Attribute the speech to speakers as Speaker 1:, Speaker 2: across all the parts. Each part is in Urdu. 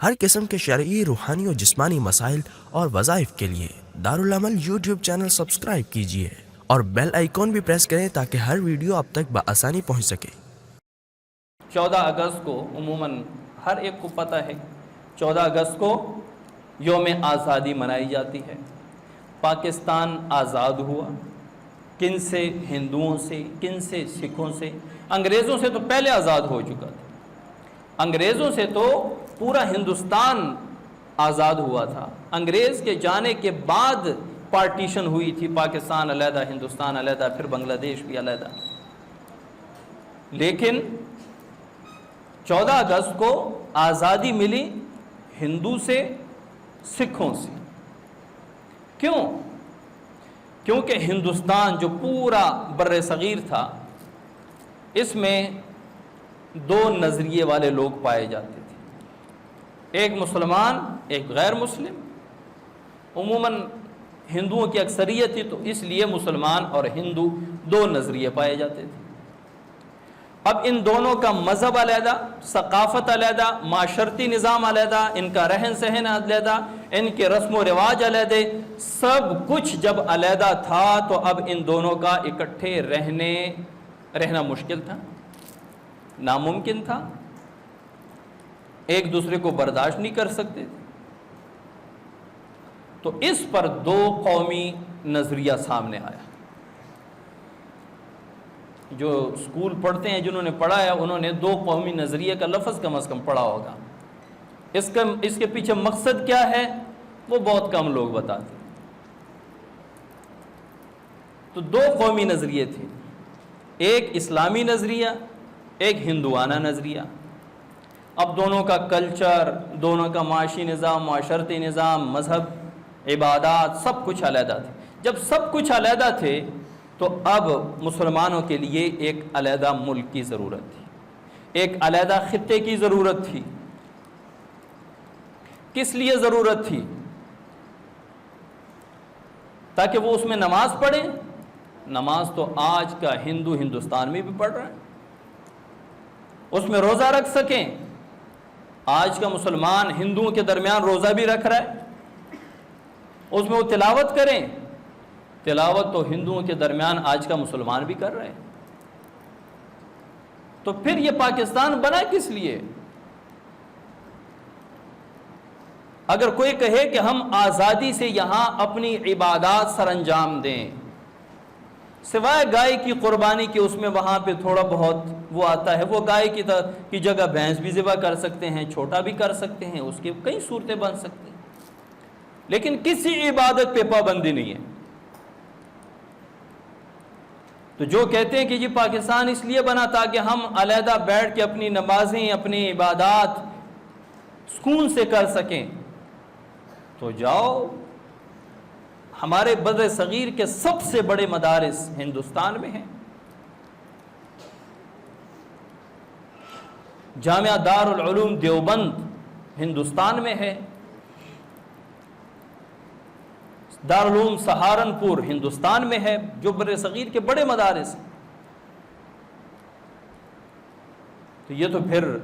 Speaker 1: ہر قسم کے شرعی، روحانی اور جسمانی مسائل اور وظائف کے لیے دارالعمل یوٹیوب چینل سبسکرائب کیجیے اور بیل آئیکن بھی پریس کریں تاکہ ہر ویڈیو آپ تک بآسانی پہنچ سکے۔
Speaker 2: 14 اگست کو عموماً ہر ایک کو پتہ ہے 14 اگست کو یوم آزادی منائی جاتی ہے۔ پاکستان آزاد ہوا کن سے؟ ہندوؤں سے، کن سے؟ سکھوں سے۔ انگریزوں سے تو پہلے آزاد ہو چکا تھا، انگریزوں سے تو پورا ہندوستان آزاد ہوا تھا۔ انگریز کے جانے کے بعد پارٹیشن ہوئی تھی، پاکستان علیحدہ، ہندوستان علیحدہ، پھر بنگلہ دیش بھی علیحدہ۔ لیکن 14 اگست کو آزادی ملی ہندو سے، سکھوں سے۔ کیوں؟ کیونکہ ہندوستان جو پورا بر صغیر تھا، اس میں دو نظریے والے لوگ پائے جاتے تھے، ایک مسلمان، ایک غیر مسلم۔ عموماً ہندوؤں کی اکثریت تھی تو اس لیے مسلمان اور ہندو دو نظریے پائے جاتے تھے۔ اب ان دونوں کا مذہب علیحدہ، ثقافت علیحدہ، معاشرتی نظام علیحدہ، ان کا رہن سہن علیحدہ، ان کے رسم و رواج علیحدہ، سب کچھ جب علیحدہ تھا تو اب ان دونوں کا اکٹھے رہنا مشکل تھا، ناممکن تھا، ایک دوسرے کو برداشت نہیں کر سکتے تھے۔ تو اس پر دو قومی نظریہ سامنے آیا۔ جو اسکول پڑھتے ہیں، جنہوں نے پڑھا ہے، انہوں نے دو قومی نظریے کا لفظ کم از کم پڑھا ہوگا۔ اس کے پیچھے مقصد کیا ہے وہ بہت کم لوگ بتاتے ہیں۔ تو دو قومی نظریے تھے، ایک اسلامی نظریہ، ایک ہندوانہ نظریہ۔ اب دونوں کا کلچر، دونوں کا معاشی نظام، معاشرتی نظام، مذہب، عبادات، سب کچھ علیحدہ تھے۔ جب سب کچھ علیحدہ تھے تو اب مسلمانوں کے لیے ایک علیحدہ ملک کی ضرورت تھی، ایک علیحدہ خطے کی ضرورت تھی۔ کس لیے ضرورت تھی؟ تاکہ وہ اس میں نماز پڑھیں۔ نماز تو آج کا ہندو ہندوستان میں بھی پڑھ رہا ہے، اس میں روزہ رکھ سکیں۔ آج کا مسلمان ہندوؤں کے درمیان روزہ بھی رکھ رہا ہے، اس میں وہ تلاوت کریں۔ تلاوت تو ہندوؤں کے درمیان آج کا مسلمان بھی کر رہے ہیں۔ تو پھر یہ پاکستان بنا کس لیے؟ اگر کوئی کہے کہ ہم آزادی سے یہاں اپنی عبادات سر انجام دیں، سوائے گائے کی قربانی کے، اس میں وہاں پہ تھوڑا بہت وہ آتا ہے، وہ گائے کی جگہ بھینس بھی ذبح کر سکتے ہیں، چھوٹا بھی کر سکتے ہیں، اس کے کئی صورتیں بن سکتی ہیں، لیکن کسی عبادت پہ پابندی نہیں ہے۔ تو جو کہتے ہیں کہ جی پاکستان اس لیے بنا تاکہ ہم علیحدہ بیٹھ کے اپنی نمازیں، اپنی عبادات سکون سے کر سکیں، تو جاؤ، ہمارے بر صغیر کے سب سے بڑے مدارس ہندوستان میں ہیں۔ جامعہ دارالعلوم دیوبند ہندوستان میں ہے، دارالعلوم سہارنپور ہندوستان میں ہے، جو بر صغیر کے بڑے مدارس ہیں۔ تو یہ تو پھر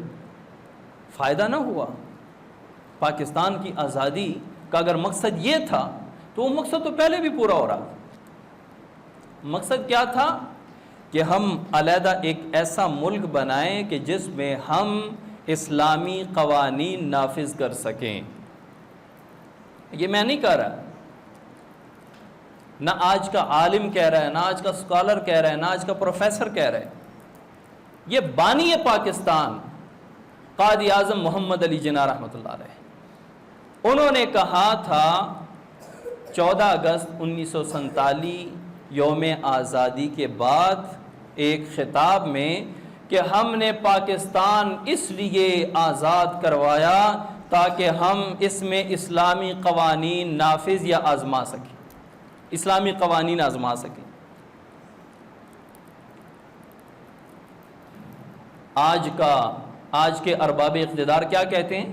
Speaker 2: فائدہ نہ ہوا۔ پاکستان کی آزادی کا اگر مقصد یہ تھا تو وہ مقصد تو پہلے بھی پورا ہو رہا تھا۔ مقصد کیا تھا؟ کہ ہم علیحدہ ایک ایسا ملک بنائیں کہ جس میں ہم اسلامی قوانین نافذ کر سکیں۔ یہ میں نہیں کہہ رہا، نہ آج کا عالم کہہ رہا ہے، نہ آج کا اسکالر کہہ رہا ہے، نہ آج کا پروفیسر کہہ رہا ہے۔ یہ بانی پاکستان قائد اعظم محمد علی جناح رحمۃ اللہ علیہ، انہوں نے کہا تھا 14 اگست 1947 یوم آزادی کے بعد ایک خطاب میں کہ ہم نے پاکستان اس لیے آزاد کروایا تاکہ ہم اس میں اسلامی قوانین نافذ یا آزما سکیں، اسلامی قوانین آزما سکیں۔ آج کے ارباب اقتدار کیا کہتے ہیں؟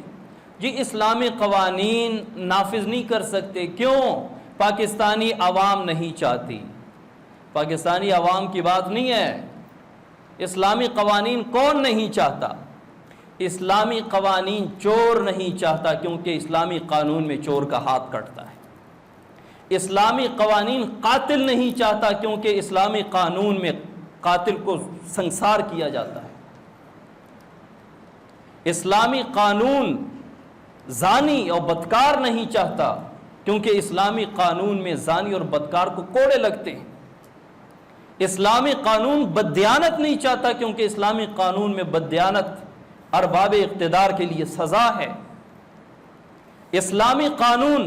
Speaker 2: جی اسلامی قوانین نافذ نہیں کر سکتے، کیوں؟ پاکستانی عوام نہیں چاہتی۔ پاکستانی عوام کی بات نہیں ہے، اسلامی قوانین کون نہیں چاہتا؟ اسلامی قوانین چور نہیں چاہتا کیونکہ اسلامی قانون میں چور کا ہاتھ کٹتا ہے۔ اسلامی قوانین قاتل نہیں چاہتا کیونکہ اسلامی قانون میں قاتل کو سنسار کیا جاتا ہے۔ اسلامی قانون زانی اور بدکار نہیں چاہتا کیونکہ اسلامی قانون میں زانی اور بدکار کو کوڑے لگتے ہیں۔ اسلامی قانون بددیانت نہیں چاہتا کیونکہ اسلامی قانون میں بددیانت ارباب اقتدار کے لیے سزا ہے۔ اسلامی قانون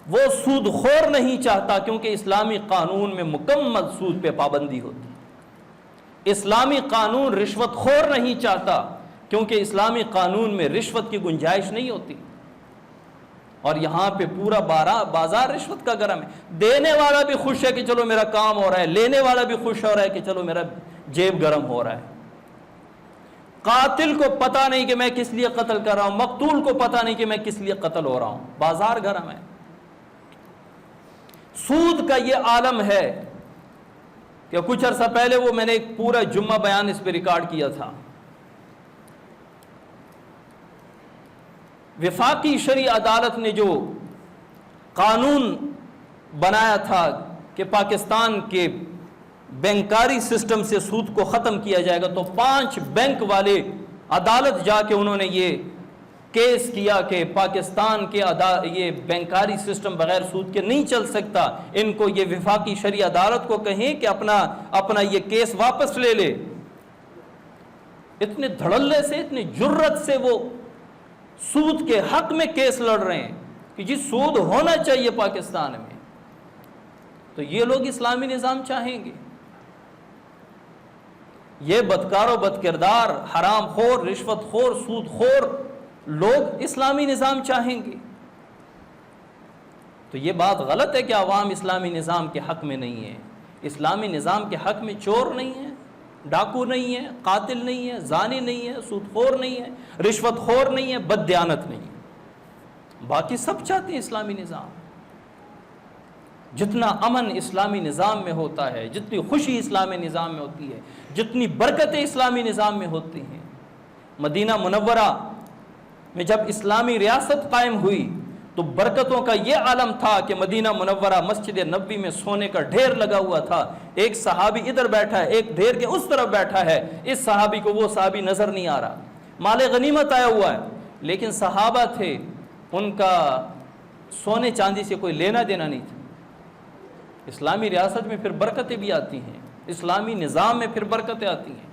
Speaker 2: وہ سود خور نہیں چاہتا کیونکہ اسلامی قانون میں مکمل سود پہ پابندی ہوتی ہے۔ اسلامی قانون رشوت خور نہیں چاہتا کیونکہ اسلامی قانون میں رشوت کی گنجائش نہیں ہوتی، اور یہاں پہ پورا بازار رشوت کا گرم ہے۔ دینے والا بھی خوش ہے کہ چلو میرا کام ہو رہا ہے، لینے والا بھی خوش ہو رہا ہے کہ چلو میرا جیب گرم ہو رہا ہے۔ قاتل کو پتہ نہیں کہ میں کس لیے قتل کر رہا ہوں، مقتول کو پتہ نہیں کہ میں کس لیے قتل ہو رہا ہوں، بازار گرم ہے۔ سود کا یہ عالم ہے کہ کچھ عرصہ پہلے میں نے ایک پورا جمعہ بیان اس پہ ریکارڈ کیا تھا۔ وفاقی شرعی عدالت نے جو قانون بنایا تھا کہ پاکستان کے بینکاری سسٹم سے سود کو ختم کیا جائے گا، تو 5 بینک والے عدالت جا کے انہوں نے یہ کیس کیا کہ پاکستان کے یہ بینکاری سسٹم بغیر سود کے نہیں چل سکتا، ان کو یہ وفاقی شرعی عدالت کو کہیں کہ اپنا یہ کیس واپس لے لے۔ اتنے دھڑلے سے، اتنی جرت سے وہ سود کے حق میں کیس لڑ رہے ہیں کہ جی سود ہونا چاہیے پاکستان میں۔ تو یہ لوگ اسلامی نظام چاہیں گے؟ یہ بدکار و بدکردار، حرام خور، رشوت خور، سود خور لوگ اسلامی نظام چاہیں گے؟ تو یہ بات غلط ہے کہ عوام اسلامی نظام کے حق میں نہیں ہے۔ اسلامی نظام کے حق میں چور نہیں ہے، ڈاکو نہیں ہے، قاتل نہیں ہے، زانی نہیں ہے، سود خور نہیں ہے، رشوت خور نہیں ہے، بددیانت نہیں ہے۔ باقی سب چاہتے ہیں اسلامی نظام۔ جتنا امن اسلامی نظام میں ہوتا ہے، جتنی خوشی اسلامی نظام میں ہوتی ہے، جتنی برکتیں اسلامی نظام میں ہوتی ہیں۔ مدینہ منورہ میں جب اسلامی ریاست قائم ہوئی تو برکتوں کا یہ عالم تھا کہ مدینہ منورہ مسجد نبوی میں سونے کا ڈھیر لگا ہوا تھا۔ ایک صحابی ادھر بیٹھا ہے، ایک ڈھیر کے اس طرف بیٹھا ہے، اس صحابی کو وہ صحابی نظر نہیں آ رہا، مال غنیمت آیا ہوا ہے، لیکن صحابہ تھے، ان کا سونے چاندی سے کوئی لینا دینا نہیں تھا۔ اسلامی ریاست میں پھر برکتیں بھی آتی ہیں، اسلامی نظام میں پھر برکتیں آتی ہیں۔